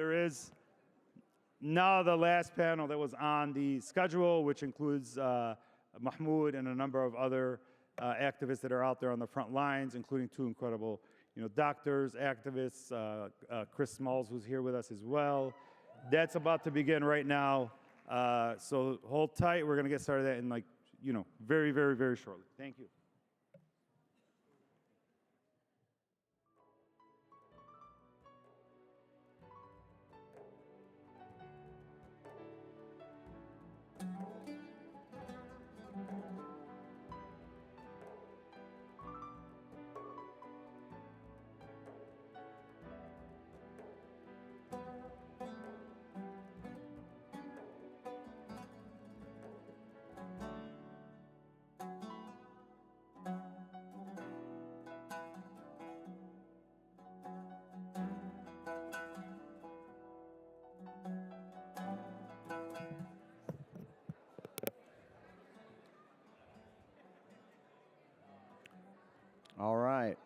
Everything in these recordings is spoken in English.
there is now the last panel that was on the schedule, which includes Mahmoud and a number of other activists that are out there on the front lines, including two incredible doctors, activists, Chris Smalls, who's here with us as well. That's about to begin right now. So hold tight. We're going to get started in very, very, very shortly. Thank you. All right.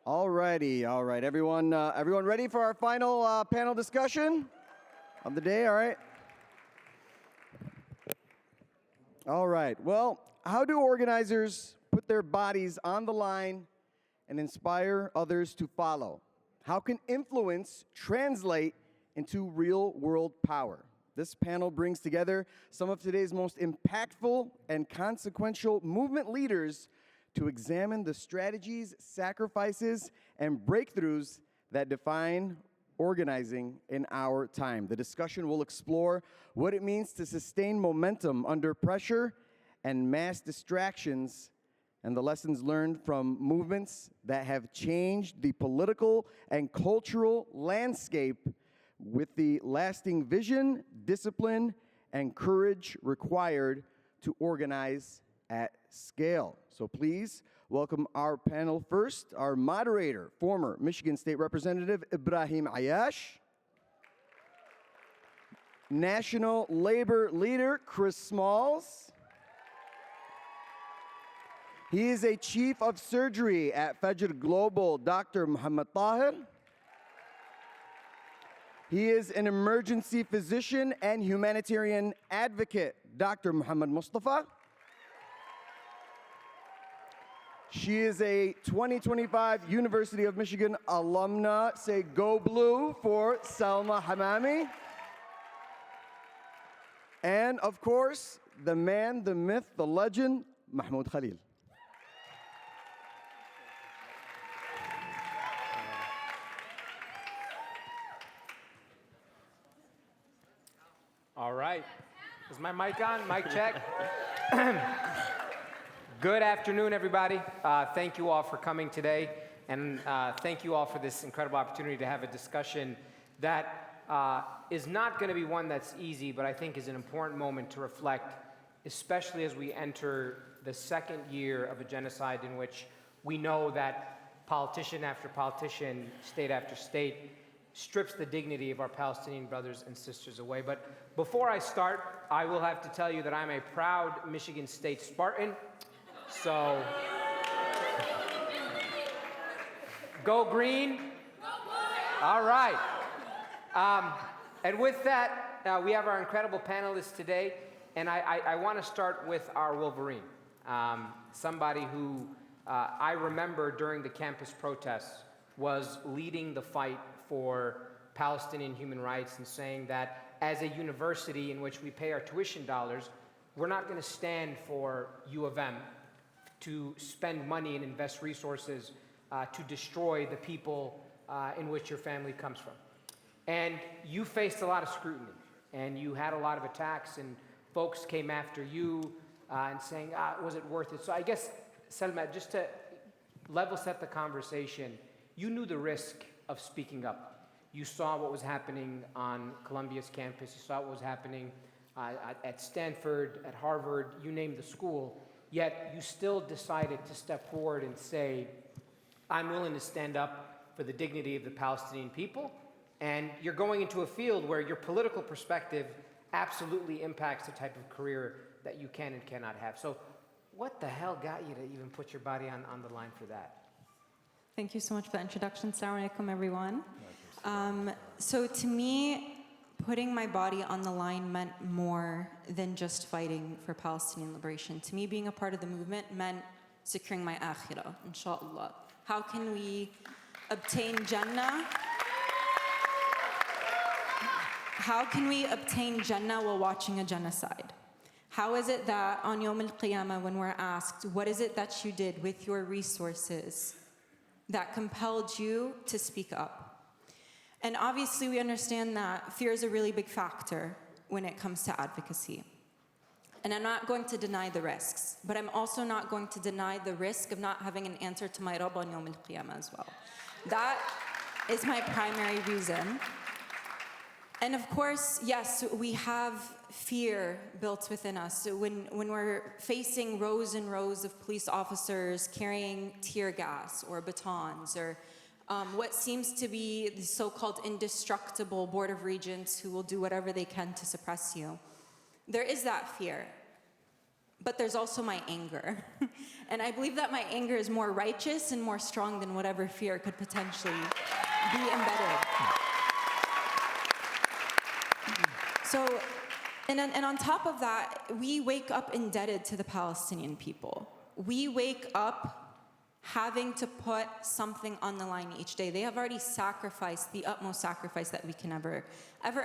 All righty. All right. Everyone ready for our final panel discussion of the day? All right. All right. Well, how do organizers put their bodies on the line and inspire others to follow? How can influence translate into real-world power? This panel brings together some of today's most impactful and consequential movement leaders to examine the strategies, sacrifices, and breakthroughs that define organizing in our time. The discussion will explore what it means to sustain momentum under pressure and mass distractions, and the lessons learned from movements that have changed the political and cultural landscape, with the lasting vision, discipline, and courage required to organize at scale. So please welcome our panel first, our moderator, former Michigan State Representative Ibrahim Aiyash, National Labor Leader Chris Smalls. He is a Chief of Surgery at FAJR Global, Dr. Mohammed Tahir. He is an emergency physician and humanitarian advocate, Dr. Muhammad Mustafa. She is a 2025 University of Michigan alumna. Say go blue for Salma Hamamy. And of course, the man, the myth, the legend, Mahmoud Khalil. All right. Is my mic on? Mic check. Good afternoon, everybody. Thank you all for coming today. And thank you all for this incredible opportunity to have a discussion that is not going to be one that's easy, but I think is an important moment to reflect, especially as we enter the second year of a genocide in which we know that politician after politician, state after state, strips the dignity of our Palestinian brothers and sisters away. But before I start, I will have to tell you that I'm a proud Michigan State Spartan. So, go green. All right. And with that, we have our incredible panelists today. And I want to start with our Wolverine, somebody who I remember during the campus protests was leading the fight for Palestinian human rights and saying that as a university in which we pay our tuition dollars, we're not going to stand for U of M to spend money and invest resources to destroy the people in which your family comes from. And you faced a lot of scrutiny, and you had a lot of attacks, and folks came after you and saying, was it worth it? So I guess, Salma, just to level set the conversation, you knew the risk of speaking up. You saw what was happening on Columbia's campus. You saw what was happening at Stanford, at Harvard, you name the school. Yet you still decided to step forward and say, I'm willing to stand up for the dignity of the Palestinian people. And you're going into a field where your political perspective absolutely impacts the type of career that you can and cannot have. So what the hell got you to even put your body on the line for that? Thank you so much for the introduction. Assalamu alaikum, everyone. So to me, putting my body on the line meant more than just fighting for Palestinian liberation. To me, being a part of the movement meant securing my akhirah, inshallah. How can we obtain Jannah? How can we obtain Jannah while watching a genocide? How is it that on Yawm al-Qiyamah, when we're asked, what is it that you did with your resources that compelled you to speak up? And obviously we understand that fear is a really big factor when it comes to advocacy. And I'm not going to deny the risks, but I'm also not going to deny the risk of not having an answer to my Rabb on Yawm al-Qiyamah as well. That is my primary reason. And of course, yes, we have fear built within us. So when we're facing rows and rows of police officers carrying tear gas or batons or what seems to be the so-called indestructible Board of Regents who will do whatever they can to suppress you, there is that fear. But there's also my anger. And I believe that my anger is more righteous and more strong than whatever fear could potentially be embedded. So, and on top of that, we wake up indebted to the Palestinian people. We wake up having to put something on the line each day. They have already sacrificed the utmost sacrifice that we can ever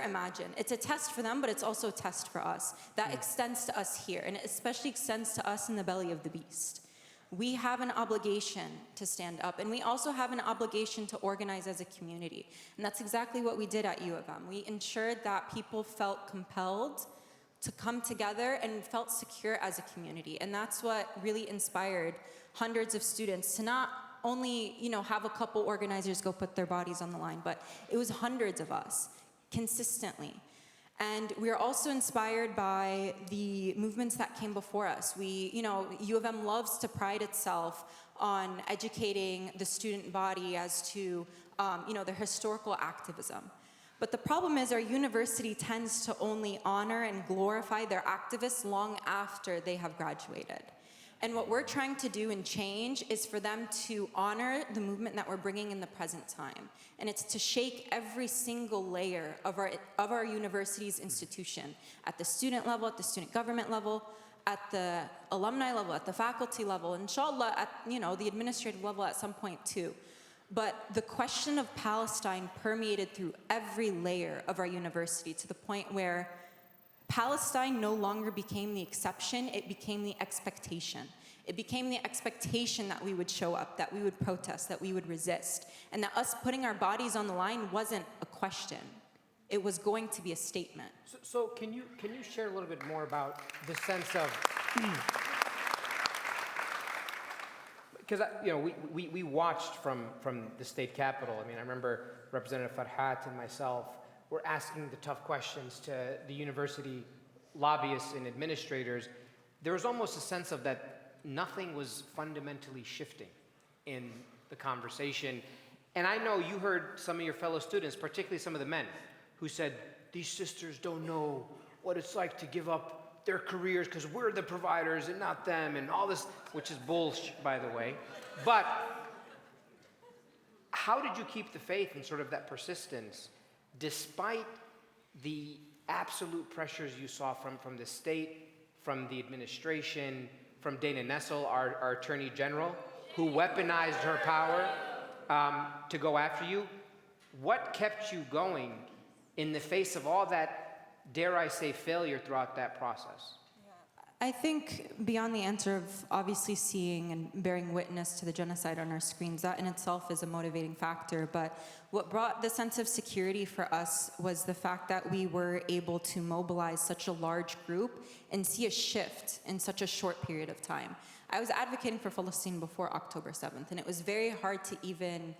imagine. It's a test for them, but it's also a test for us. That extends to us here, and it especially extends to us in the belly of the beast. We have an obligation to stand up, and we also have an obligation to organize as a community. And that's exactly what we did at U of M. We ensured that people felt compelled to come together and felt secure as a community. And that's what really inspired hundreds of students to not only, have a couple organizers go put their bodies on the line, but it was hundreds of us consistently. And we are also inspired by the movements that came before us. U of M loves to pride itself on educating the student body as to, their historical activism. But the problem is our university tends to only honor and glorify their activists long after they have graduated. And what we're trying to do and change is for them to honor the movement that we're bringing in the present time. And it's to shake every single layer of our university's institution, at the student level, at the student government level, at the alumni level, at the faculty level, inshallah at the administrative level at some point too. But the question of Palestine permeated through every layer of our university to the point where Palestine no longer became the exception, it became the expectation. It became the expectation that we would show up, that we would protest, that we would resist, and that us putting our bodies on the line wasn't a question. It was going to be a statement. So can you share a little bit more about the sense of, because we watched from the state capitol. I mean, I remember Representative Farhat and myself were asking the tough questions to the university lobbyists and administrators. There was almost a sense of that nothing was fundamentally shifting in the conversation. And I know you heard some of your fellow students, particularly some of the men, who said, these sisters don't know what it's like to give up their careers because we're the providers and not them, and all this, which is bullshit, by the way. But how did you keep the faith and sort of that persistence despite the absolute pressures you saw from the state, from the administration, from Dana Nessel, our Attorney General, who weaponized her power to go after you? What kept you going in the face of all that, dare I say, failure throughout that process? I think beyond the answer of obviously seeing and bearing witness to the genocide on our screens, that in itself is a motivating factor. But what brought the sense of security for us was the fact that we were able to mobilize such a large group and see a shift in such a short period of time. I was advocating for Palestine before October 7th, and it was very hard to even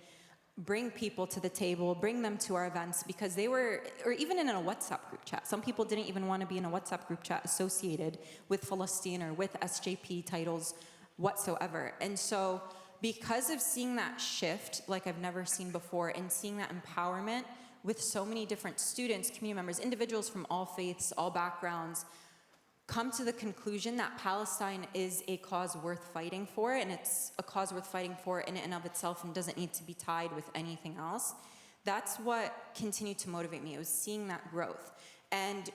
bring people to the table, bring them to our events, because they were, or even in a WhatsApp group chat. Some people didn't even want to be in a WhatsApp group chat associated with Palestine or with SJP titles whatsoever. And so because of seeing that shift like I've never seen before, and seeing that empowerment with so many different students, community members, individuals from all faiths, all backgrounds, come to the conclusion that Palestine is a cause worth fighting for, and it's a cause worth fighting for in and of itself and doesn't need to be tied with anything else. That's what continued to motivate me. It was seeing that growth. And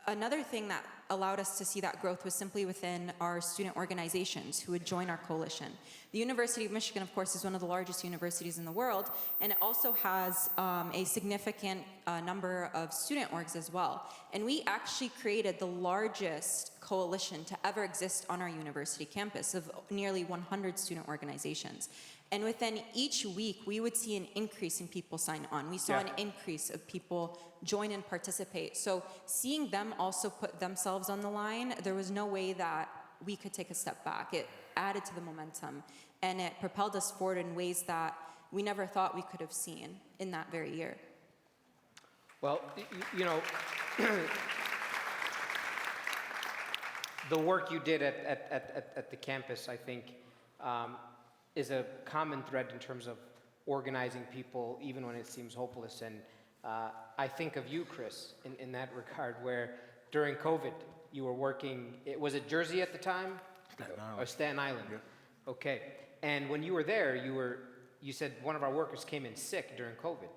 another thing that allowed us to see that growth was simply within our student organizations who would join our coalition. The University of Michigan, of course, is one of the largest universities in the world, and it also has a significant number of student orgs as well. And we actually created the largest coalition to ever exist on our university campus of nearly 100 student organizations. And within each week, we would see an increase in people sign on. We saw an increase of people join and participate. So seeing them also put themselves on the line, there was no way that we could take a step back. It added to the momentum, and it propelled us forward in ways that we never thought we could have seen in that very year. Well, you know, the work you did at the campus, I think, is a common thread in terms of organizing people, even when it seems hopeless. And I think of you, Chris, in that regard, where during COVID, you were working, was it Jersey at the time? Staten Island. Or Staten Island? Yep. Okay. And when you were there, you said one of our workers came in sick during COVID.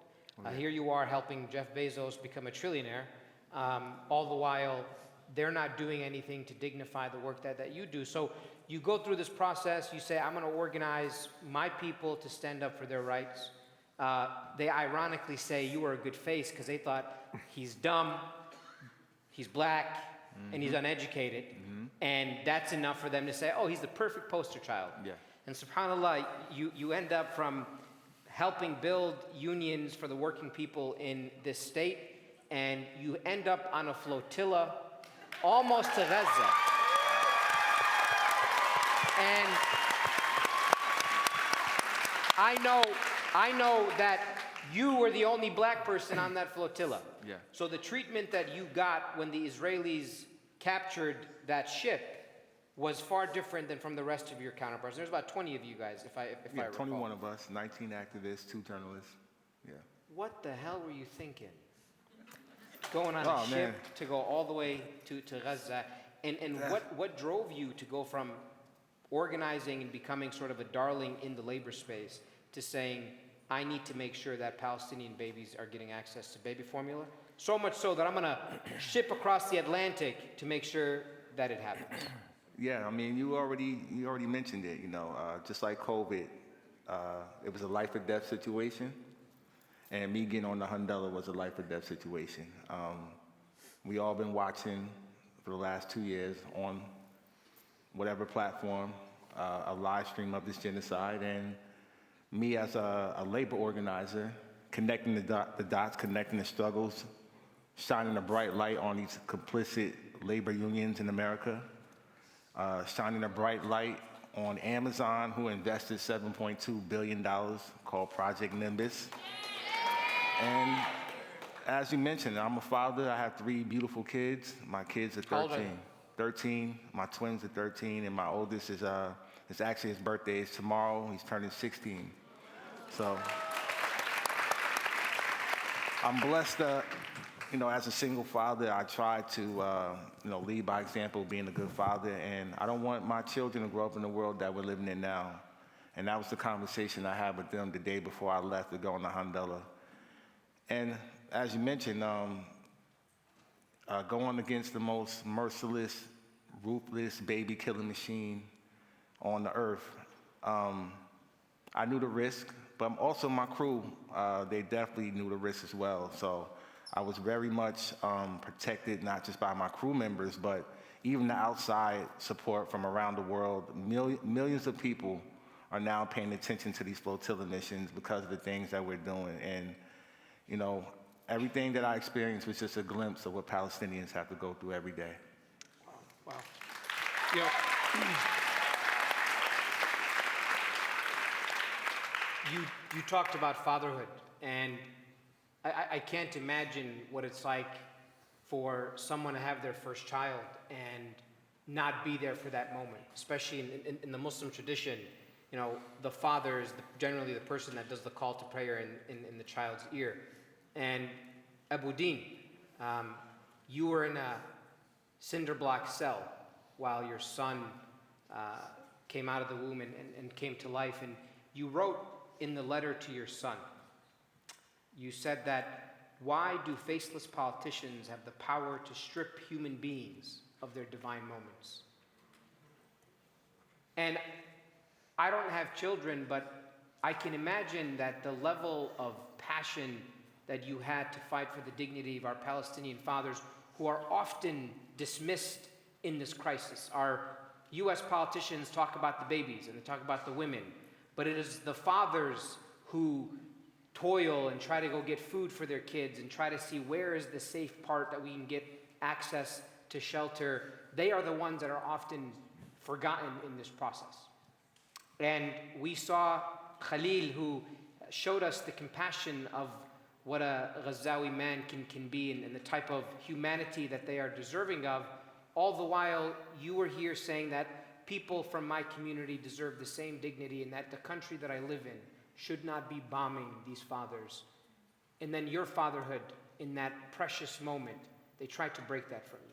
Here you are helping Jeff Bezos become a trillionaire, all the while they're not doing anything to dignify the work that you do. So you go through this process, you say, I'm going to organize my people to stand up for their rights. They ironically say you were a good face because they thought he's dumb, he's black, and he's uneducated. And that's enough for them to say, oh, he's the perfect poster child. Yeah. And subhanAllah, you end up from helping build unions for the working people in this state, and you end up on a flotilla almost to Gaza. And I know that you were the only black person on that flotilla. Yeah. So the treatment that you got when the Israelis captured that ship was far different than from the rest of your counterparts. There's about 20 of you guys, if I recall. 21 of us, 19 activists, 2 journalists. Yeah. What the hell were you thinking? Going on a ship to go all the way to Gaza. And what drove you to go from organizing and becoming sort of a darling in the labor space to saying, I need to make sure that Palestinian babies are getting access to baby formula? So much so that I'm going to ship across the Atlantic to make sure that it happens. Yeah, I mean, you already mentioned it, you know, just like COVID, it was a life or death situation, and me getting on the Hundella was a life or death situation. We all been watching for the last 2 years on whatever platform, a live stream of this genocide, and me as a labor organizer, connecting the dots, connecting the struggles, shining a bright light on these complicit labor unions in America, shining a bright light on Amazon, who invested $7.2 billion, called Project Nimbus. And as you mentioned, I'm a father. I have 3 beautiful kids. My kids are 13. How old are you? 13. My twins are 13, and my oldest is it's actually his birthday is tomorrow. He's turning 16. So I'm blessed. You know, as a single father, I try to, you know, lead by example, being a good father, and I don't want my children to grow up in the world that we're living in now. And that was the conversation I had with them the day before I left to go on the Hundella. And as you mentioned, going against the most merciless, ruthless baby-killing machine on the earth, I knew the risk, but also my crew, they definitely knew the risk as well. So I was very much protected, not just by my crew members, but even the outside support from around the world. Millions of people are now paying attention to these flotilla missions because of the things that we're doing. And, you know, everything that I experienced was just a glimpse of what Palestinians have to go through every day. Wow. You know, you talked about fatherhood, and I can't imagine what it's like for someone to have their first child and not be there for that moment, especially in the Muslim tradition. You know, the father is generally the person that does the call to prayer in the child's ear. And Abu Din, you were in cinder block cell while your son came out of the womb and came to life. And you wrote in the letter to your son, you said that, why do faceless politicians have the power to strip human beings of their divine moments? And I don't have children, but I can imagine that the level of passion that you had to fight for the dignity of our Palestinian fathers, who are often dismissed in this crisis. Our US politicians talk about the babies and they talk about the women, but it is the fathers who toil and try to go get food for their kids and try to see where is the safe part that we can get access to shelter. They are the ones that are often forgotten in this process. And we saw Khalil, who showed us the compassion of what a Ghazawi man can be and the type of humanity that they are deserving of. All the while, you were here saying that people from my community deserve the same dignity and that the country that I live in should not be bombing these fathers. And then your fatherhood, in that precious moment, they tried to break that from you.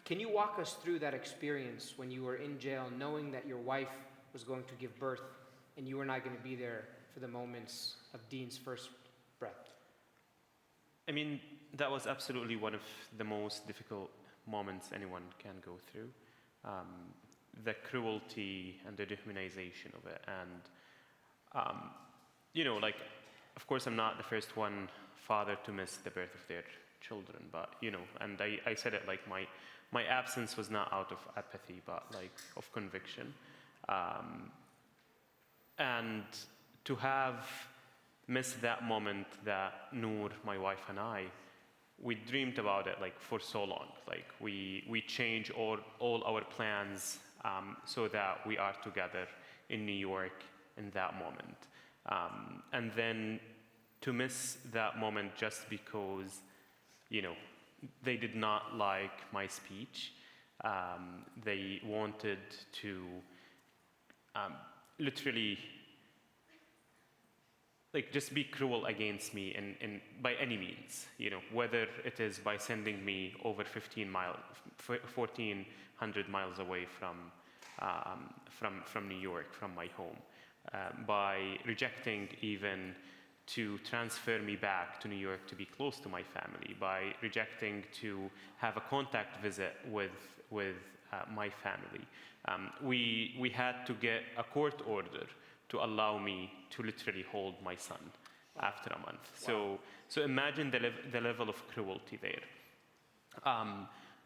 Can you walk us through that experience when you were in jail, knowing that your wife was going to give birth and you were not going to be there for the moments of Dean's first breath? I mean, that was absolutely one of the most difficult moments anyone can go through. The cruelty and the dehumanization of it. And, you know, like, of course, I'm not the first father to miss the birth of their children, but, you know, and I said it like my absence was not out of apathy, but like of conviction. And to have missed that moment that Noor, my wife, and I, we dreamed about it like for so long. Like we changed all our plans so that we are together in New York in that moment. And then to miss that moment just because, you know, they did not like my speech. They wanted to literally like just be cruel against me in by any means, you know, whether it is by sending me over 1,400 miles away from New York, from my home, by rejecting even to transfer me back to New York to be close to my family, by rejecting to have a contact visit with my family. We had to get a court order to allow me to literally hold my son after a month. Wow. So imagine the level of cruelty there.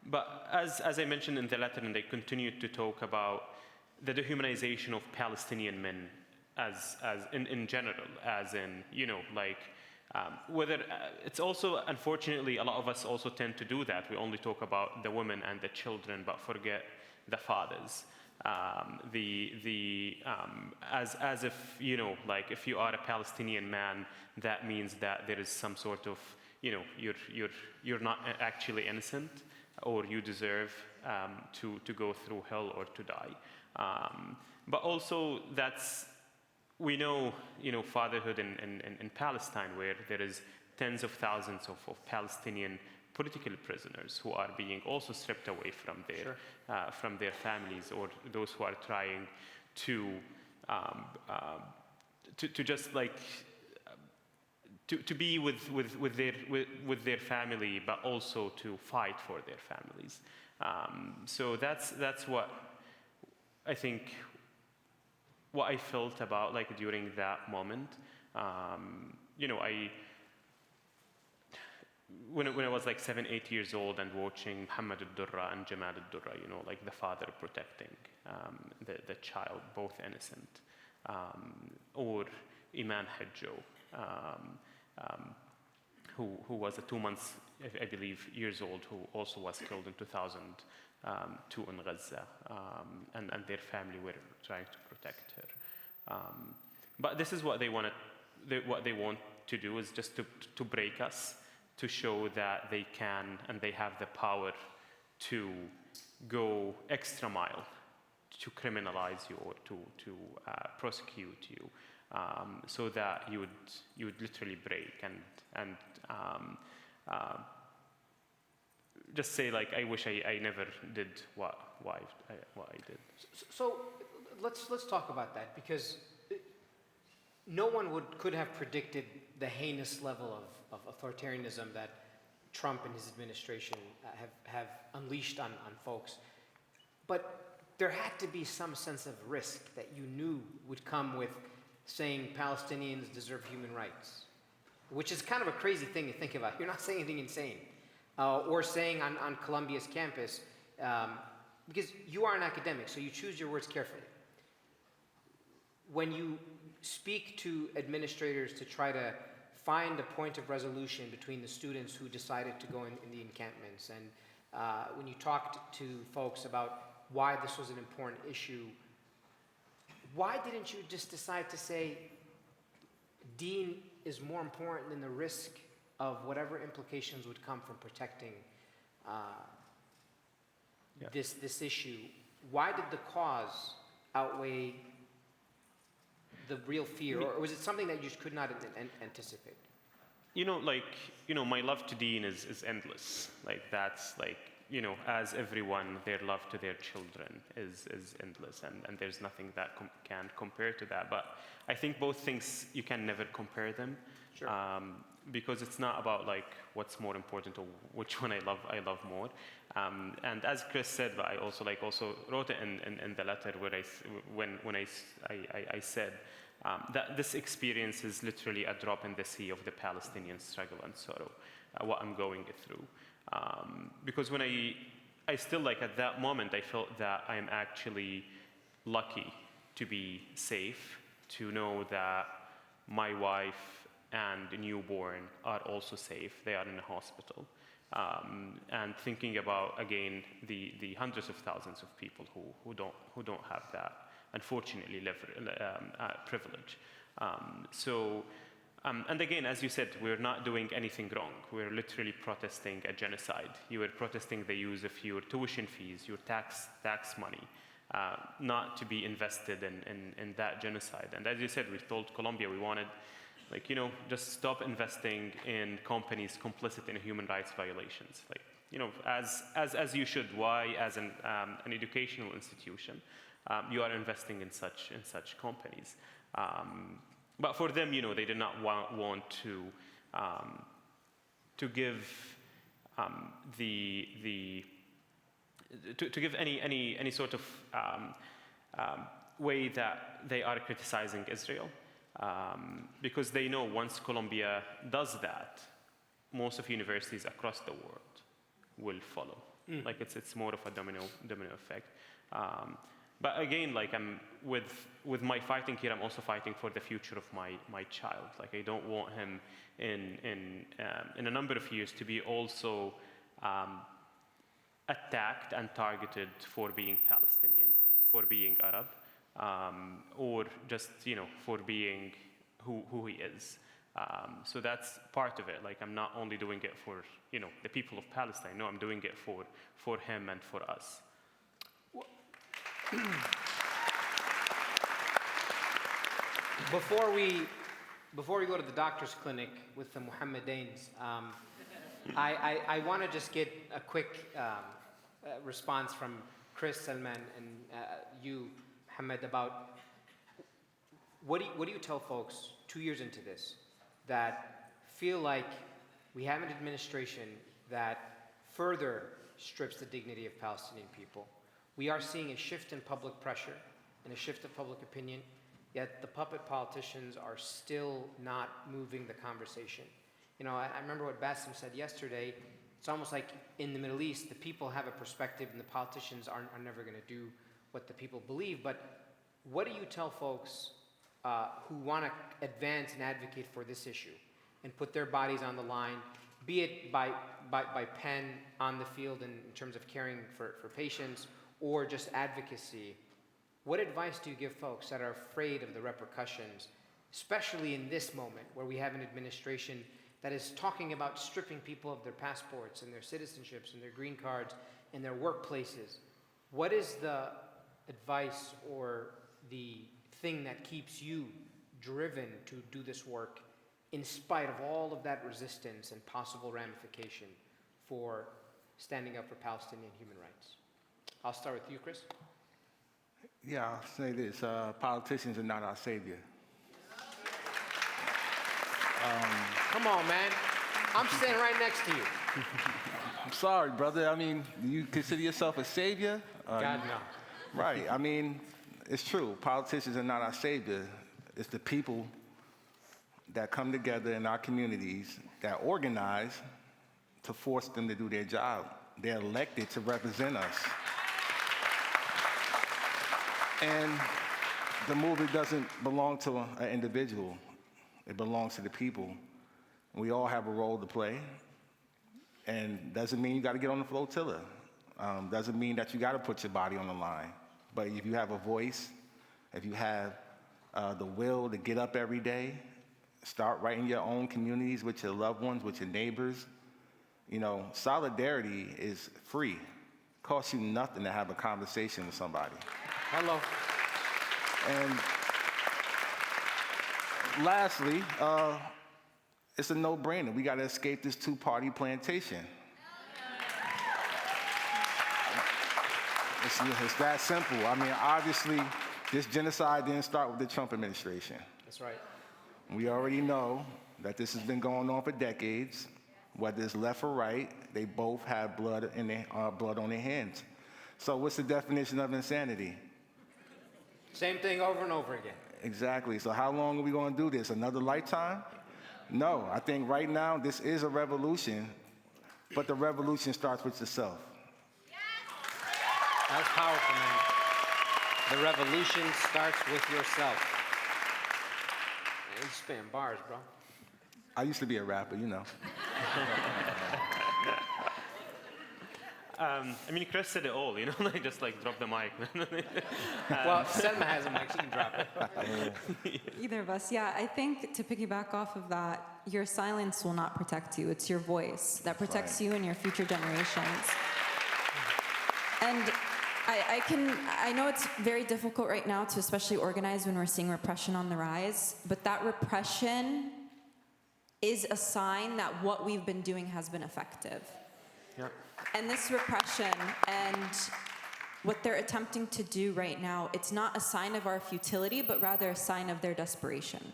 But as I mentioned in the letter, and they continued to talk about the dehumanization of Palestinian men as in general, as in, you know, like whether it's also, unfortunately, a lot of us also tend to do that. We only talk about the women and the children, but forget the fathers. As if, you know, like if you are a Palestinian man, that means that there is some sort of, you know, you're not actually innocent, or you deserve to go through hell or to die. But also we know, you know, fatherhood in Palestine, where there is tens of thousands of Palestinian political prisoners who are being also stripped away from their families, or those who are trying to just like to be with their family, but also to fight for their families. So that's what I think. What I felt about like during that moment. You know, when I was like 7, 8 years old and watching Muhammad al-Durra and Jamal al-Durra, you know, like the father protecting the child, both innocent, or Iman Hajjo, who was a 2 months, I believe, years old, who also was killed in 2002 in Gaza, and their family were trying to protect her. But this is what they wanted. What they want to do is just to break us, to show that they can and they have the power to go extra mile, to criminalize you or to prosecute you, so that you would literally break and just say like, I wish I never did what I did. So let's talk about that, because no one could have predicted the heinous level of authoritarianism that Trump and his administration have unleashed on folks. But there had to be some sense of risk that you knew would come with saying Palestinians deserve human rights, which is kind of a crazy thing to think about. You're not saying anything insane. Or saying on Columbia's campus, because you are an academic, so you choose your words carefully. When you speak to administrators to try to find a point of resolution between the students who decided to go in the encampments, and when you talked to folks about why this was an important issue, why didn't you just decide to say Deen is more important than the risk of whatever implications would come from protecting this issue? Why did the cause outweigh the real fear, or was it something that you just could not anticipate? My love to Deen is endless. Like, that's like, as everyone, their love to their children is endless, and there's nothing that can compare to that. But I think both things, you can never compare them. Sure. Because it's not about like what's more important or which one I love more. And as Chris said, but I also wrote it in the letter when I said that this experience is literally a drop in the sea of the Palestinian struggle and sorrow, what I'm going through. Because when I still, like, at that moment, I felt that I am actually lucky to be safe, to know that my wife and the newborn are also safe. They are in a hospital. And thinking about, again, the hundreds of thousands of people who don't have that, unfortunately, privilege. And again, as you said, we're not doing anything wrong. We're literally protesting a genocide. You were protesting the use of your tuition fees, your tax money, not to be invested in that genocide. And as you said, we told Colombia we wanted, just stop investing in companies complicit in human rights violations. As you should. Why, as an educational institution, you are investing in such companies? But for them, they did not want to give to give any sort of way that they are criticizing Israel, because they know once Colombia does that, most of universities across the world will follow. It's more of a domino effect. But again, I'm with my fighting here, I'm also fighting for the future of my child. I don't want him in a number of years to be also attacked and targeted for being Palestinian, for being Arab, or just for being who he is. So that's part of it. I'm not only doing it for the people of Palestine. No, I'm doing it for him and for us. Before we go to the doctor's clinic with the Mohammedains, I want to just get a quick response from Chris, Salman, and you, Mohammed, about what do you tell folks 2 years into this that feel like we have an administration that further strips the dignity of Palestinian people? We are seeing a shift in public pressure and a shift of public opinion, yet the puppet politicians are still not moving the conversation. I remember what Bassem said yesterday. It's almost like in the Middle East, the people have a perspective and the politicians are never going to do what the people believe. But what do you tell folks who want to advance and advocate for this issue and put their bodies on the line, be it by pen on the field in terms of caring for patients, or just advocacy? What advice do you give folks that are afraid of the repercussions, especially in this moment where we have an administration that is talking about stripping people of their passports and their citizenships and their green cards and their workplaces? What is the advice or the thing that keeps you driven to do this work in spite of all of that resistance and possible ramification for standing up for Palestinian human rights. I'll start with you, Chris. Yeah, I'll say this, politicians are not our savior. Come on, man. I'm standing right next to you. I'm sorry, brother. I mean, do you consider yourself a savior? God, no. Right, I mean, it's true. Politicians are not our savior. It's the people that come together in our communities that organize to force them to do their job. They're elected to represent us. And the movement doesn't belong to an individual. It belongs to the people. We all have a role to play. And doesn't mean you got to get on the flotilla. Doesn't mean that you got to put your body on the line. But if you have a voice, if you have the will to get up every day, start right in your own communities with your loved ones, with your neighbors. You know, solidarity is free. It costs you nothing to have a conversation with somebody. Hello. And lastly, it's a no-brainer. We got to escape this two-party plantation. It's that simple. I mean, obviously, this genocide didn't start with the Trump administration. That's right. We already know that this has been going on for decades. Whether it's left or right, they both have blood on their hands. So what's the definition of insanity? Same thing over and over again. Exactly. So how long are we going to do this? Another lifetime? No. I think right now this is a revolution, but the revolution starts with yourself. That's powerful, man. The revolution starts with yourself. Man, you spitting bars, bro. I used to be a rapper, you know. I mean, Chris said it all, you know, like just like drop the mic. Well, Salma has a mic, she can drop it. Either of us, yeah. I think to piggyback off of that, your silence will not protect you. It's your voice that protects you and your future generations. And I know it's very difficult right now to especially organize when we're seeing repression on the rise, but that repression is a sign that what we've been doing has been effective. Yeah. And this repression and what they're attempting to do right now, it's not a sign of our futility, but rather a sign of their desperation.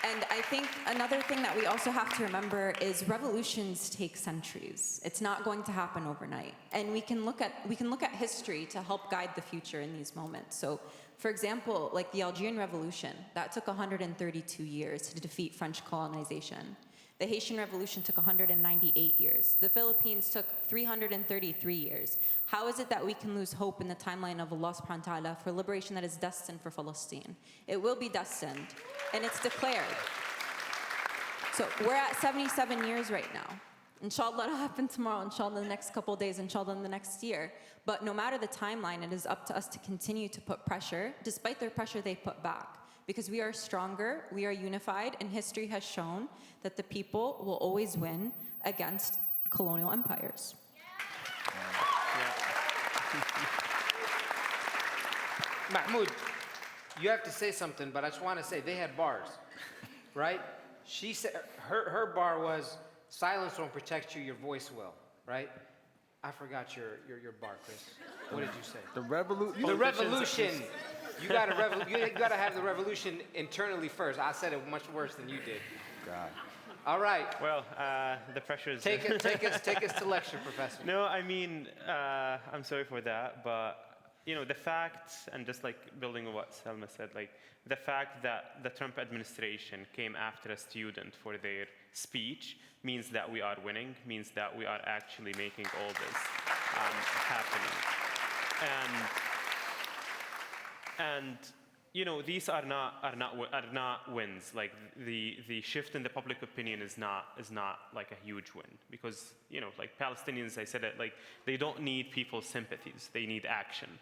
And I think another thing that we also have to remember is revolutions take centuries. It's not going to happen overnight. And we can look at history to help guide the future in these moments. So, for example, like the Algerian Revolution, that took 132 years to defeat French colonization. The Haitian Revolution took 198 years. The Philippines took 333 years. How is it that we can lose hope in the timeline of Allah subhanahu wa ta'ala for liberation that is destined for Palestine? It will be destined, and it's declared. So we're at 77 years right now. Inshallah, it'll happen tomorrow, inshallah, in the next couple of days, inshallah, in the next year. But no matter the timeline, it is up to us to continue to put pressure, despite their pressure they put back. Because we are stronger, we are unified, and history has shown that the people will always win against colonial empires. Mahmoud, you have to say something, but I just want to say they had bars, right? She said her bar was silence won't protect you, your voice will, right? I forgot your bar, Chris. What did you say? The revolution. The revolution. You gotta have the revolution internally first. I said it much worse than you did. God. All right. Well, the pressure is... Take us to lecture, Professor. No, I mean, I'm sorry for that, but you know, the fact, and just like building on what Salma said, like the fact that the Trump administration came after a student for their speech means that we are winning, means that we are actually making all this happening. And you know, these are not wins. Like the shift in the public opinion is not like a huge win, because you know, like Palestinians, I said it, like they don't need people's sympathies, they need action.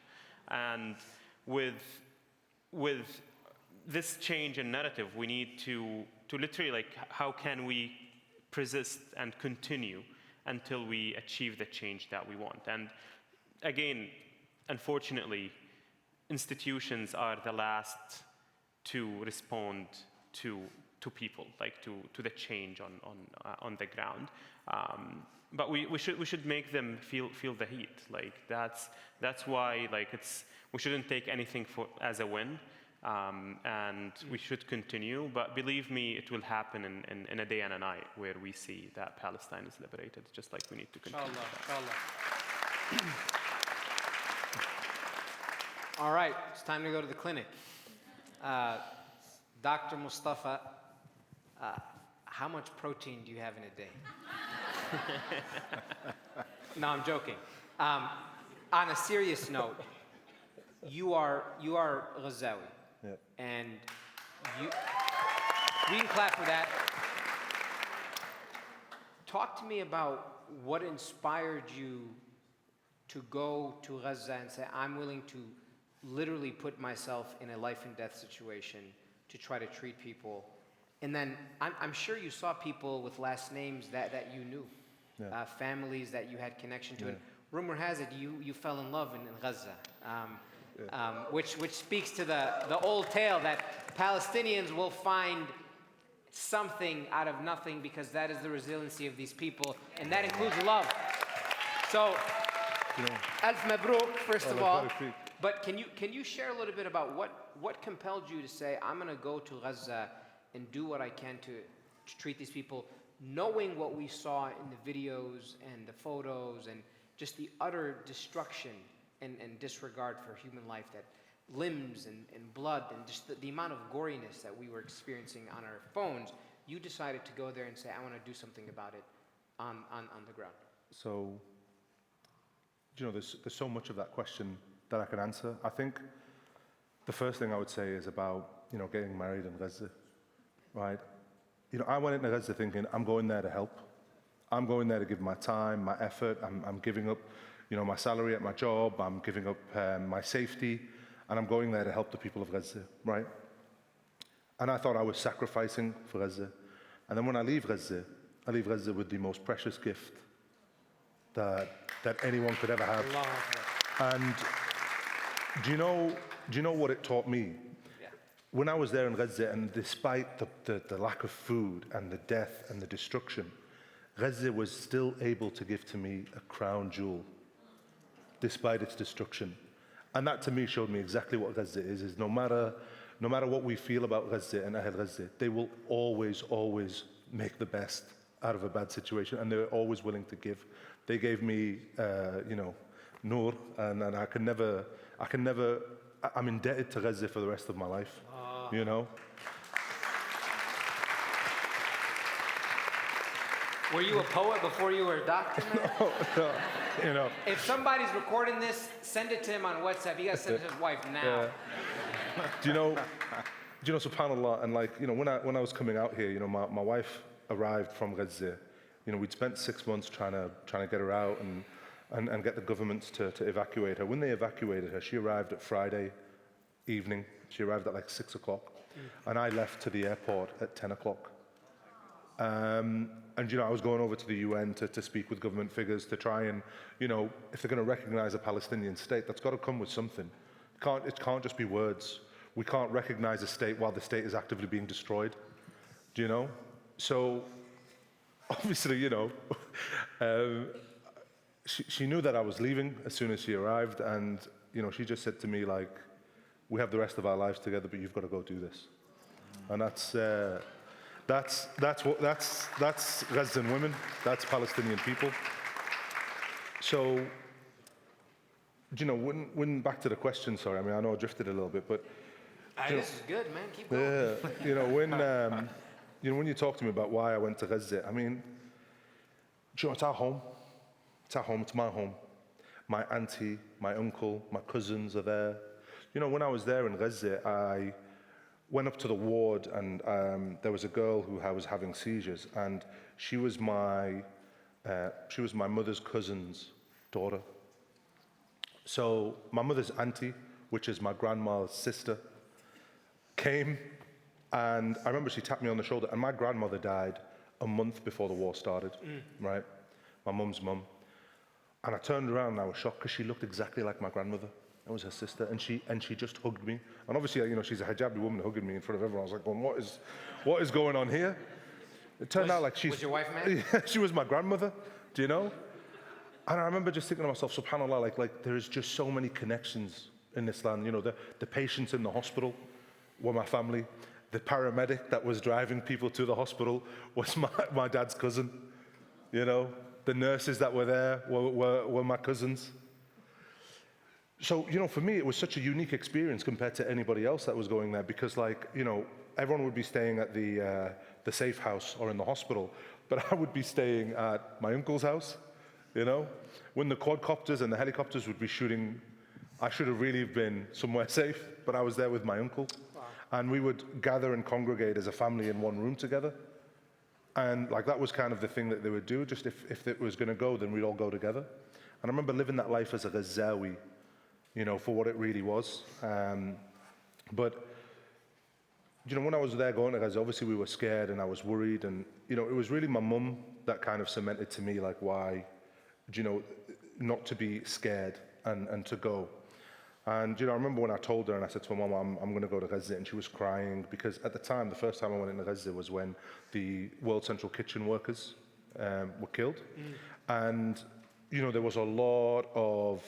And with this change in narrative, we need to literally, like, how can we persist and continue until we achieve the change that we want? And again, unfortunately, institutions are the last to respond to to people, like to the change on the ground. But we should make them feel the heat. Like that's why we shouldn't take anything as a win, and we should continue. But believe me, it will happen in a day and a night where we see that Palestine is liberated. Just like we need to continue. Inshallah. All right, it's time to go to the clinic. Dr. Mustafa, how much protein do you have in a day? No, I'm joking. On a serious note, you are Ghazawi, Yeah. and we can clap for that. Talk to me about what inspired you to go to Gaza and say, I'm willing to literally put myself in a life and death situation to try to treat people. And then I'm sure you saw people with last names that you knew, Yeah. families that you had connection to. And rumor has it you fell in love in Gaza, which speaks to the old tale that Palestinians will find something out of nothing, because that is the resiliency of these people, and that includes love. So, Alf Mabrouk, first of all. But can you share a little bit about what compelled you to say, I'm going to go to Gaza and do what I can to treat these people, knowing what we saw in the videos and the photos and just the utter destruction and disregard for human life, that limbs and blood and just the amount of goriness that we were experiencing on our phones. You decided to go there and say, I want to do something about it on the ground. So, there's so much of that question that I can answer. I think the first thing I would say is about, getting married in Gaza, right? I went into Gaza thinking, I'm going there to help. I'm going there to give my time, my effort. I'm giving up, my salary at my job. I'm giving up my safety, and I'm going there to help the people of Gaza, right? And I thought I was sacrificing for Gaza. And then when I leave Gaza with the most precious gift that anyone could ever have. And do you know what it taught me? Yeah. When I was there in Gaza, and despite the lack of food and the death and the destruction, Gaza was still able to give to me a crown jewel, despite its destruction. And that to me showed me exactly what Gaza is no matter what we feel about Gaza and Ahl Gaza, they will always make the best out of a bad situation, and they're always willing to give. They gave me, Noor, and I'm indebted to Gaza for the rest of my life, Were you a poet before you were a doctor, man? No, If somebody's recording this, send it to him on WhatsApp. You gotta send it to his wife now. Do you know, subhanAllah, and when I was coming out here, my wife arrived from Gaza. We'd spent 6 months trying to get her out and get the governments to evacuate her. When they evacuated her, she arrived at Friday evening. She arrived at 6 o'clock, and I left to the airport at 10 o'clock. And I was going over to the UN to speak with government figures to try and, if they're going to recognize a Palestinian state, that's got to come with something. It can't just be words. We can't recognize a state while the state is actively being destroyed. Do you know? So, obviously, she knew that I was leaving as soon as she arrived, and she just said to me, we have the rest of our lives together, but you've got to go do this. And that's Gazan women, that's Palestinian people. So, when back to the question, sorry, I know I drifted a little bit, but This is good, man. Keep going. When you talk to me about why I went to Gaza, it's our home. It's our home, it's my home. My auntie, my uncle, my cousins are there. When I was there in Gaza, I went up to the ward, and there was a girl who was having seizures, and she was my mother's cousin's daughter. So my mother's auntie, which is my grandma's sister, came, and I remember she tapped me on the shoulder, and my grandmother died a month before the war started, right? My mum's mum. And I turned around and I was shocked because she looked exactly like my grandmother. That was her sister, and she just hugged me. And obviously, you know, she's a hijabi woman hugging me in front of everyone. I was like, going, what is going on here? It turned out like Was your wife mad? Yeah, she was my grandmother, do you know? And I remember just thinking to myself, subhanAllah, like there is just so many connections in this land. You know, the patients in the hospital were my family. The paramedic that was driving people to the hospital was my dad's cousin. You know, the nurses that were there were my cousins. So, you know, for me, it was such a unique experience compared to anybody else that was going there because, like, you know, everyone would be staying at the safe house or in the hospital, but I would be staying at my uncle's house, you know? When the quadcopters and the helicopters would be shooting, I should have really been somewhere safe, but I was there with my uncle. Wow. And we would gather and congregate as a family in one room together. And, like, that was kind of the thing that they would do. Just if it was going to go, then we'd all go together. And I remember living that life as a Ghazawi, you know, for what it really was. But, you know, when I was there going to Gaza, obviously we were scared and I was worried. And, you know, it was really my mum that kind of cemented to me, like, why, you know, not to be scared and to go. And, you know, I remember when I told her and I said to my mum, I'm going to go to Gaza, and she was crying because at the time, the first time I went into Gaza was when the World Central Kitchen workers were killed. And, you know, there was a lot of,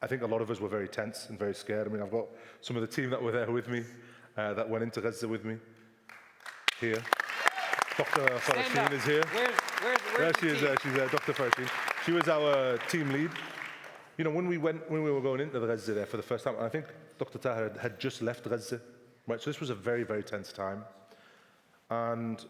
I think a lot of us were very tense and very scared. I mean, I've got some of the team that were there with me, that went into Gaza with me, here. Dr. Farasheen is here. Where's there she the is, team? she's there, Dr. Farasheen. She was our team lead. You know, when we were going into the Gaza there for the first time, and I think Dr. Tahir had just left Gaza, right? So this was a very, very tense time. And,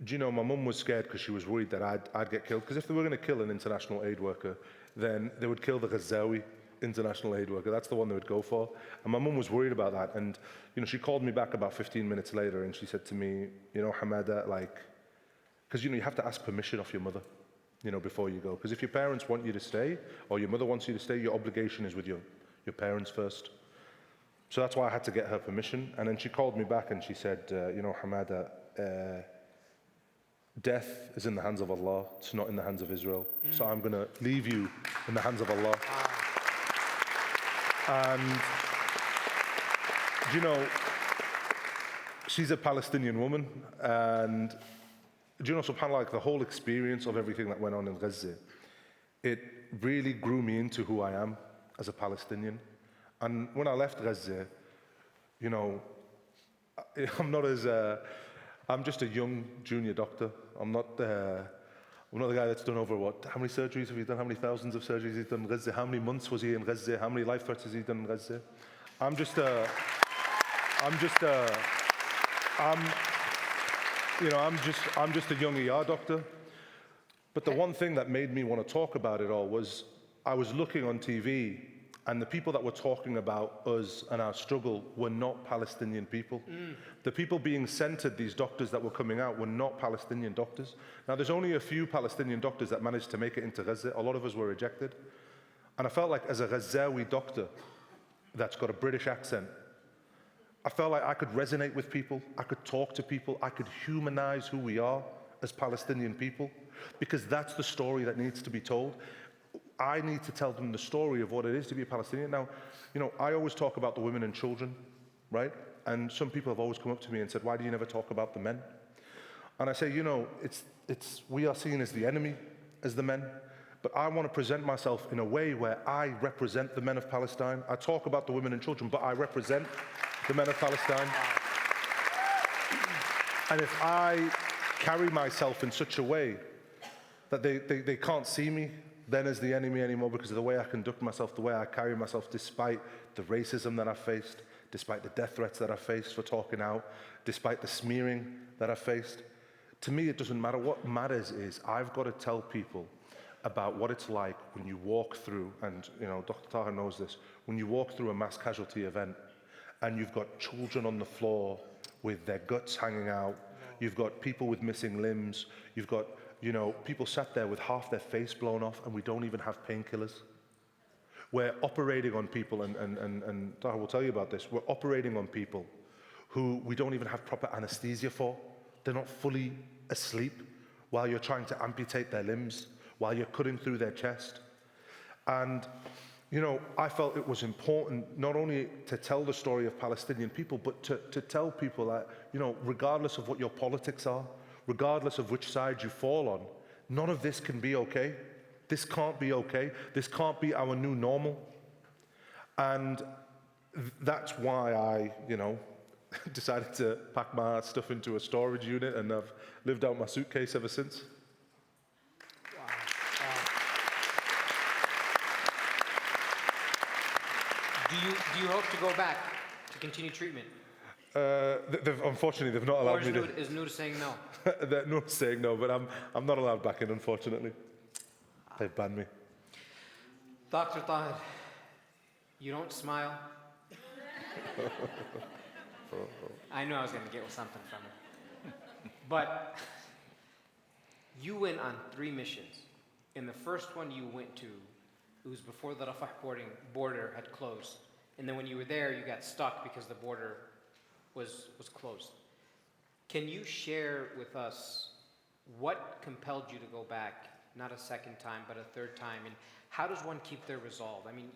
you know, my mum was scared because she was worried that I'd get killed. Because if they were going to kill an international aid worker, then they would kill the Ghazawi international aid worker. That's the one they would go for. And my mum was worried about that. And, you know, she called me back about 15 minutes later and she said to me, you know, Hamada, like, because, you know, you have to ask permission off your mother, you know, before you go. Because if your parents want you to stay, or your mother wants you to stay, your obligation is with your parents first. So that's why I had to get her permission. And then she called me back and she said, you know, Hamada, death is in the hands of Allah. It's not in the hands of Israel. So I'm going to leave you in the hands of Allah. And, you know, she's a Palestinian woman. And, do you know, subhanAllah, like the whole experience of everything that went on in Gaza, it really grew me into who I am as a Palestinian. And when I left Gaza, you know, I'm just a young junior doctor. I'm not the guy that's done over what? How many surgeries have you done? How many thousands of surgeries he's done in Gaza? How many months was he in Gaza? How many life threats has he done in Gaza? I'm just a young ER doctor. But the one thing that made me want to talk about it all was I was looking on TV and the people that were talking about us and our struggle were not Palestinian people. The people being centered, these doctors that were coming out, were not Palestinian doctors. Now, there's only a few Palestinian doctors that managed to make it into Gaza. A lot of us were rejected. And I felt like as a Ghazawi doctor that's got a British accent, I felt like I could resonate with people, I could talk to people, I could humanize who we are as Palestinian people, because that's the story that needs to be told. I need to tell them the story of what it is to be a Palestinian. Now, you know, I always talk about the women and children, right? And some people have always come up to me and said, why do you never talk about the men? And I say, you know, we are seen as the enemy, as the men, but I want to present myself in a way where I represent the men of Palestine. I talk about the women and children, but I represent the men of Palestine. And if I carry myself in such a way that they can't see me then as the enemy anymore because of the way I conduct myself, the way I carry myself, despite the racism that I've faced, despite the death threats that I've faced for talking out, despite the smearing that I've faced, to me it doesn't matter. What matters is I've got to tell people about what it's like when you walk through, and you know, Dr. Tahir knows this, when you walk through a mass casualty event and you've got children on the floor with their guts hanging out, you've got people with missing limbs, you've got, you know, people sat there with half their face blown off and we don't even have painkillers. We're operating on people, and Tahir will tell you about this, we're operating on people who we don't even have proper anesthesia for. They're not fully asleep while you're trying to amputate their limbs, while you're cutting through their chest. And, you know, I felt it was important not only to tell the story of Palestinian people, but to tell people that, you know, regardless of what your politics are, regardless of which side you fall on, none of this can be okay. This can't be okay. This can't be our new normal. And that's why I, you know, decided to pack my stuff into a storage unit, and I've lived out my suitcase ever since. Do you hope to go back to continue treatment? Unfortunately, they've not allowed me to. Is Noor saying no? Noor's saying no, but I'm not allowed back in, unfortunately. They've banned me. Dr. Tahir, you don't smile. I knew I was going to get something from it. But you went on 3 missions. In the first one you went to, it was before the Rafah border had closed. And then when you were there, you got stuck because the border was closed. Can you share with us what compelled you to go back, not a second time, but a third time? And how does one keep their resolve? I mean,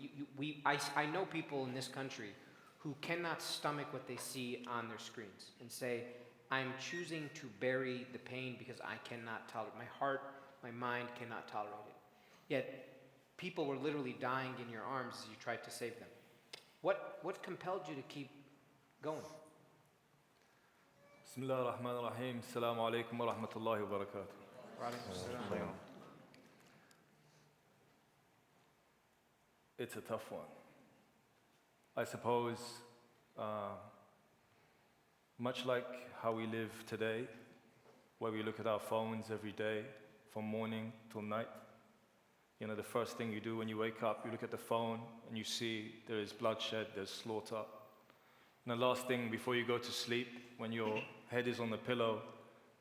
I know people in this country who cannot stomach what they see on their screens and say, I'm choosing to bury the pain because I cannot tolerate it. My heart, my mind cannot tolerate it. Yet, people were literally dying in your arms as you tried to save them. What compelled you to keep going? Bismillah ar-Rahman ar-Rahim. Assalamu alaikum wa rahmatullahi wa barakatuh. It's a tough one. I suppose, much like how we live today, where we look at our phones every day, from morning till night, you know, the first thing you do when you wake up, you look at the phone and you see there is bloodshed, there's slaughter. And the last thing before you go to sleep, when your head is on the pillow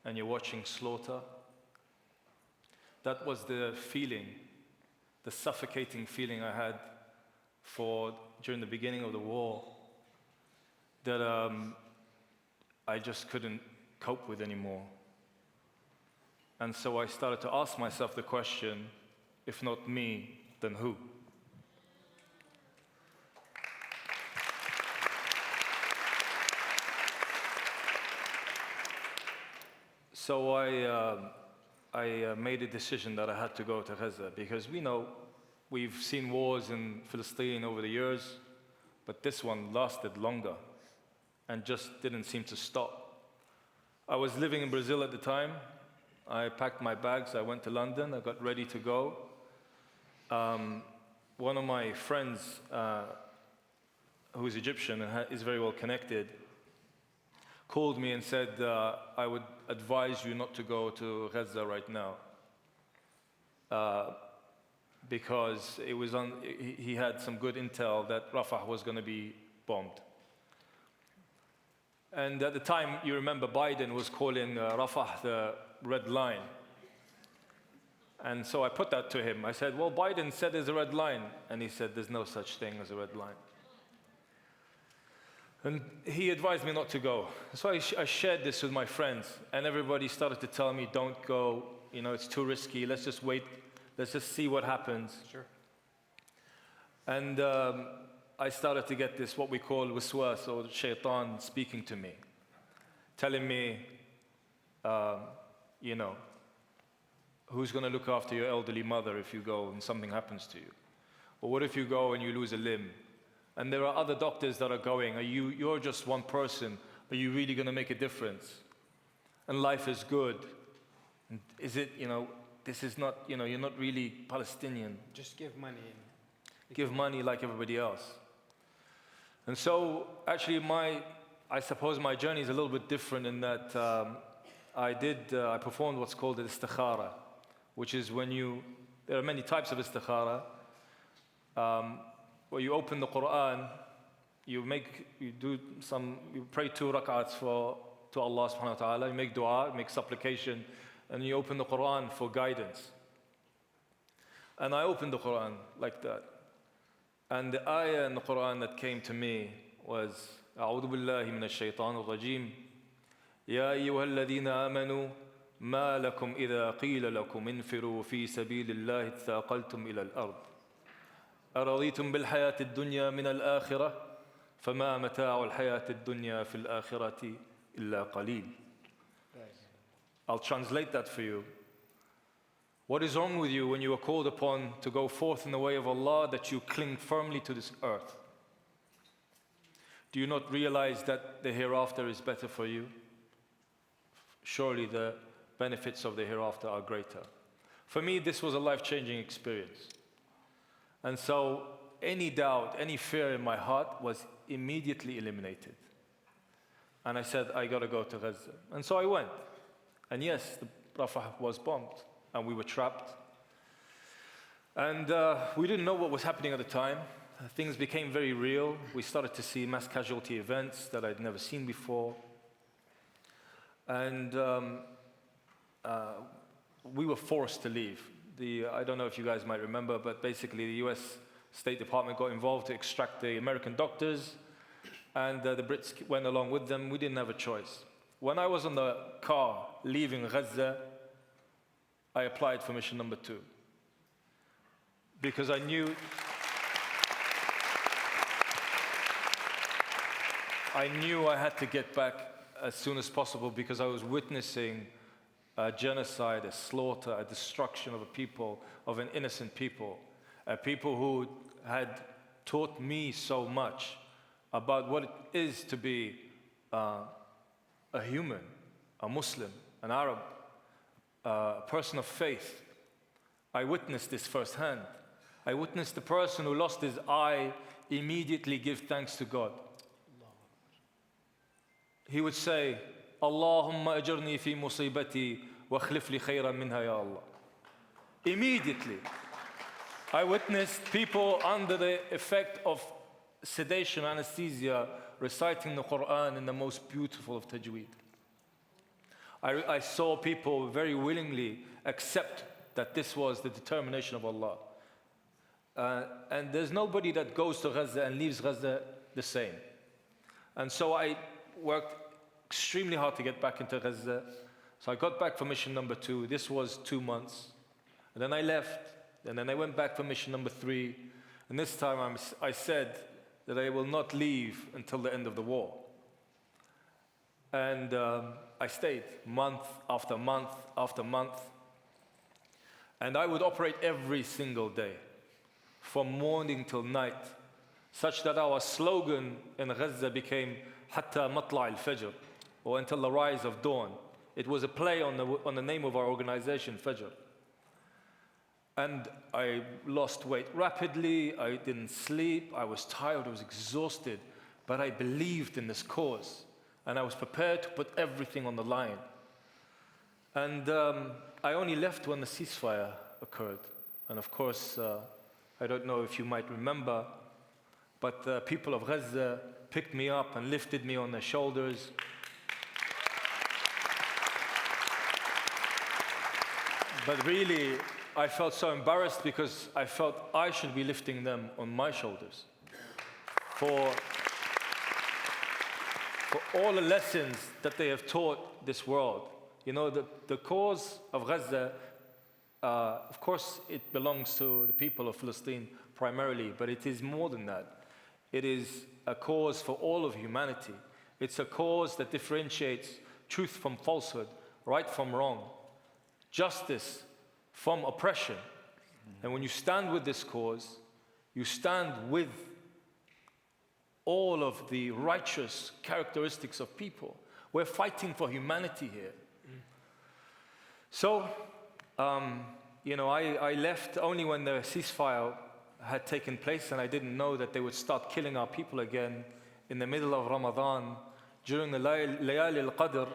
and you're watching slaughter, that was the feeling, the suffocating feeling I had during the beginning of the war, that I just couldn't cope with anymore. And so I started to ask myself the question, if not me, then who? So I made a decision that I had to go to Gaza, because we know we've seen wars in Palestine over the years, but this one lasted longer and just didn't seem to stop. I was living in Brazil at the time. I packed my bags, I went to London, I got ready to go. One of my friends, who's Egyptian and is very well connected, called me and said, I would advise you not to go to Gaza right now. Because he had some good intel that Rafah was going to be bombed. And at the time, you remember Biden was calling Rafah the red line. And so I put that to him. I said, well, Biden said there's a red line. And he said, there's no such thing as a red line. And he advised me not to go. So I shared this with my friends. And everybody started to tell me, don't go. You know, it's too risky. Let's just wait. Let's just see what happens. Sure. And I started to get this, what we call waswas, or shaitan speaking to me, telling me, you know, who's going to look after your elderly mother if you go and something happens to you? Or what if you go and you lose a limb? And there are other doctors that are going. You're just one person. Are you really going to make a difference? And life is good. And is it, you know, this is not, you know, you're not really Palestinian. Just give money. Give money like everybody else. And so, actually, I suppose my journey is a little bit different in that I performed what's called the istikhara, which is when there are many types of istikhara, where you open the Quran, you pray 2 rak'ats to Allah subhanahu wa ta'ala, you make dua, make supplication, and you open the Quran for guidance. And I opened the Quran like that. And the ayah in the Quran that came to me was, أعوذ بالله من الشيطان الرجيم يا أيها الذين آمنوا ما لكم إذا قيل لكم انفروا في سبيل الله اتثاقلتم إلى الأرض أرضيتم بالحياة الدنيا من الآخرة فما متاع الحياة الدنيا في الآخرة إلا قليل. I'll translate that for you. What is wrong with you when you are called upon to go forth in the way of Allah that you cling firmly to this earth? Do you not realize that the hereafter is better for you? Surely the benefits of the hereafter are greater. For me, this was a life-changing experience. And so any doubt, any fear in my heart was immediately eliminated. And I said, I got to go to Gaza. And so I went. And yes, the Rafah was bombed, and we were trapped. And we didn't know what was happening at the time. Things became very real. We started to see mass casualty events that I'd never seen before. And we were forced to leave. I don't know if you guys might remember, but basically the US State Department got involved to extract the American doctors, and the Brits went along with them. We didn't have a choice. When I was on the car leaving Gaza, I applied for mission number 2. Because I knew I had to get back as soon as possible, because I was witnessing a genocide, a slaughter, a destruction of a people, of an innocent people, a people who had taught me so much about what it is to be a human, a Muslim, an Arab, a person of faith. I witnessed this firsthand. I witnessed the person who lost his eye immediately give thanks to God. He would say, Allahumma ajirni fi musibati wa khlif li khayran minha ya Allah. Immediately. I witnessed people under the effect of sedation, anesthesia, reciting the Quran in the most beautiful of tajweed. I saw people very willingly accept that this was the determination of Allah. And there's nobody that goes to Gaza and leaves Gaza the same. And so I worked extremely hard to get back into Gaza. So I got back for mission number 2. This was 2 months. And then I left. And then I went back for mission number 3. And this time I said that I will not leave until the end of the war. And I stayed month after month after month. And I would operate every single day, from morning till night, such that our slogan in Gaza became Hatta Matla' al-Fajr, or until the rise of dawn. It was a play on the name of our organization, FAJR. And I lost weight rapidly, I didn't sleep, I was tired, I was exhausted, but I believed in this cause, and I was prepared to put everything on the line. And I only left when the ceasefire occurred. And of course, I don't know if you might remember, but the people of Gaza picked me up and lifted me on their shoulders. But really, I felt so embarrassed because I felt I should be lifting them on my shoulders for all the lessons that they have taught this world. You know, the cause of Gaza, of course, it belongs to the people of Palestine primarily, but it is more than that. It is a cause for all of humanity. It's a cause that differentiates truth from falsehood, right from wrong, justice from oppression. And when you stand with this cause, you stand with all of the righteous characteristics of people. We're fighting for humanity here. So, you know, I left only when the ceasefire had taken place, and I didn't know that they would start killing our people again in the middle of Ramadan, during the Layali al-Qadr,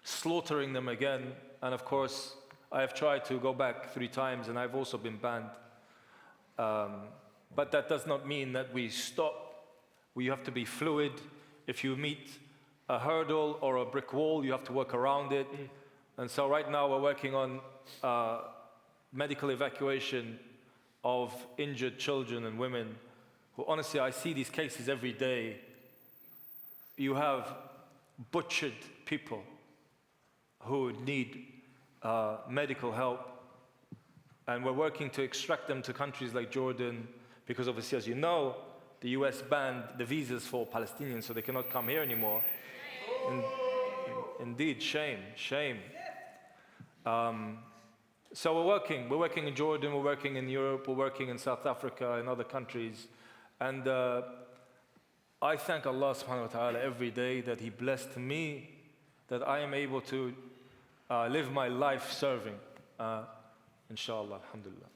slaughtering them again. And of course, I have tried to go back 3 times, and I've also been banned. But that does not mean that we stop. We have to be fluid. If you meet a hurdle or a brick wall, you have to work around it. And so right now we're working on medical evacuation of injured children and women who, honestly, I see these cases every day. You have butchered people who need medical help. And we're working to extract them to countries like Jordan, because obviously, as you know, the US banned the visas for Palestinians, so they cannot come here anymore. Indeed, shame, shame. So we're working in Jordan, we're working in Europe, we're working in South Africa and other countries. And I thank Allah subhanahu wa ta'ala every day that He blessed me, that I am able to live my life serving. Inshallah, alhamdulillah.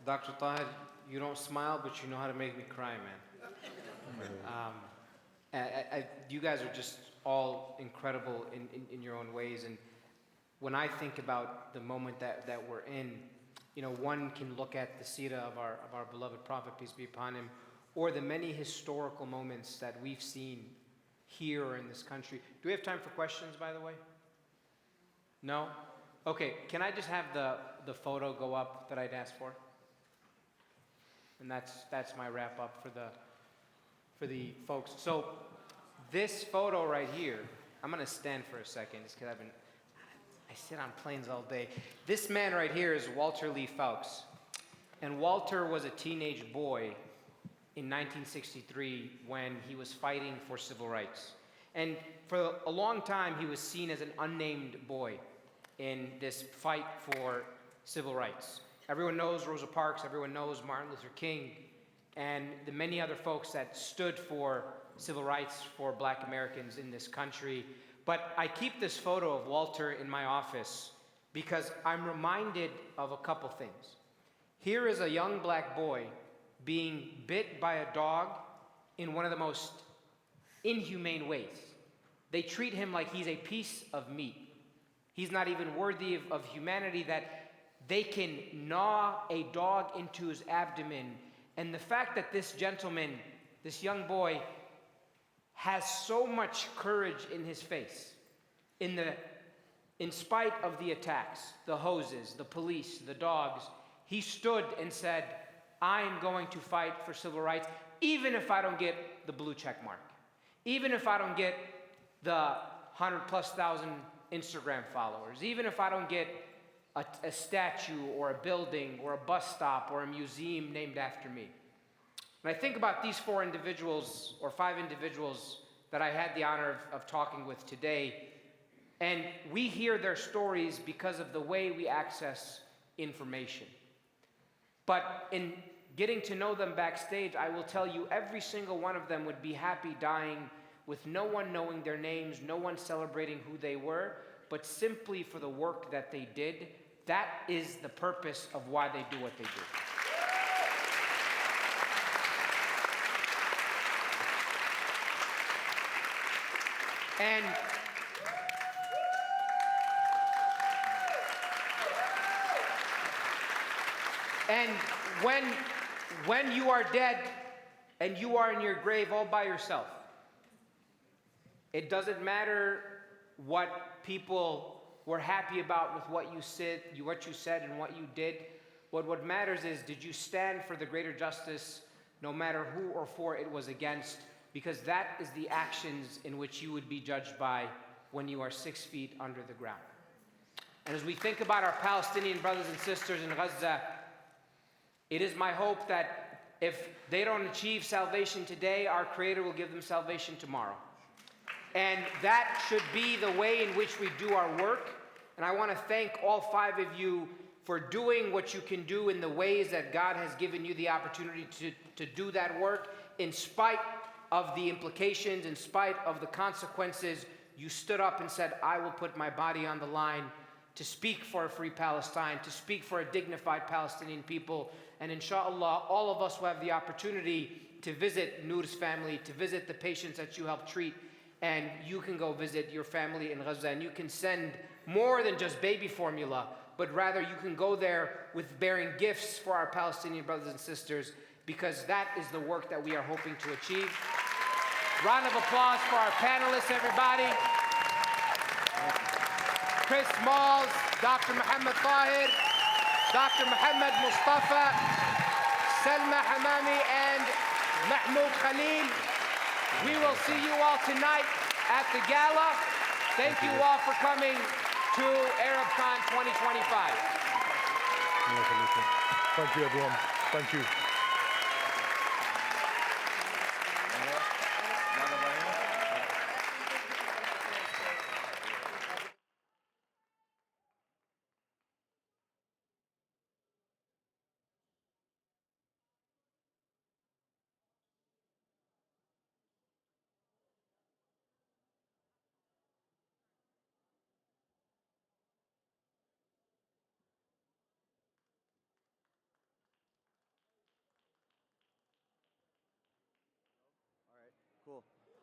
Dr. Tahir, you don't smile, but you know how to make me cry, man. You guys are just all incredible in your own ways. And when I think about the moment that we're in, you know, one can look at the seerah of our beloved Prophet, peace be upon him, or the many historical moments that we've seen here or in this country. Do we have time for questions, by the way? No? Okay, can I just have the photo go up that I'd asked for? And that's my wrap up for the folks. So this photo right here, I'm gonna stand for a second just because I sit on planes all day. This man right here is Walter Lee Fowkes. And Walter was a teenage boy in 1963 when he was fighting for civil rights. And for a long time, he was seen as an unnamed boy in this fight for civil rights. Everyone knows Rosa Parks, everyone knows Martin Luther King, and the many other folks that stood for civil rights for Black Americans in this country. But I keep this photo of Walter in my office because I'm reminded of a couple things. Here is a young black boy being bit by a dog in one of the most inhumane ways. They treat him like he's a piece of meat. He's not even worthy of humanity, that they can gnaw a dog into his abdomen. And the fact that this gentleman, this young boy, has so much courage in his face, in spite of the attacks, the hoses, the police, the dogs, he stood and said, I am going to fight for civil rights, even if I don't get the blue check mark, even if I don't get the 100,000+ Instagram followers, even if I don't get a statue or a building or a bus stop or a museum named after me. When I think about these 4 individuals or 5 individuals that I had the honor of talking with today, and we hear their stories because of the way we access information. But in getting to know them backstage, I will tell you every single one of them would be happy dying with no one knowing their names, no one celebrating who they were, but simply for the work that they did. That is the purpose of why they do what they do. And when you are dead and you are in your grave all by yourself, it doesn't matter what people were happy about with what you said and what you did. What matters is, did you stand for the greater justice, no matter who or for it was against? Because that is the actions in which you would be judged by when you are 6 feet under the ground. And as we think about our Palestinian brothers and sisters in Gaza, it is my hope that if they don't achieve salvation today, our Creator will give them salvation tomorrow. And that should be the way in which we do our work. And I want to thank all 5 of you for doing what you can do in the ways that God has given you the opportunity to do that work. In spite of the implications, in spite of the consequences, you stood up and said, I will put my body on the line to speak for a free Palestine, to speak for a dignified Palestinian people. And inshallah, all of us will have the opportunity to visit Noor's family, to visit the patients that you helped treat. And you can go visit your family in Gaza, and you can send more than just baby formula, but rather you can go there with bearing gifts for our Palestinian brothers and sisters, because that is the work that we are hoping to achieve. Round of applause for our panelists, everybody. Chris Smalls, Dr. Mohammed Tahir, Dr. Mohammed Mustafa, Salma Hamamy, and Mahmoud, Khalil. We will see you all tonight at the gala. Thank you all for coming to ArabCon 2025. Thank you, everyone. Thank you.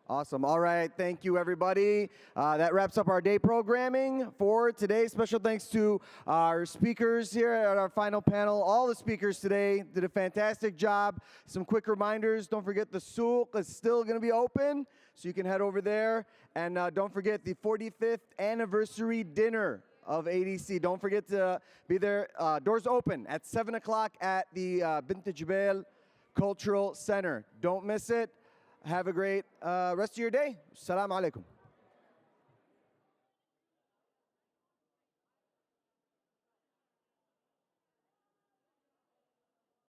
Awesome. All right. Thank you, everybody. That wraps up our day programming for today. Special thanks to our speakers here at our final panel. All the speakers today did a fantastic job. Some quick reminders. Don't forget the souk is still going to be open, so you can head over there. And don't forget the 45th anniversary dinner of ADC. Don't forget to be there. Doors open at 7 o'clock at the Bint Jabal Cultural Center. Don't miss it. Have a great rest of your day. Assalamu alaikum.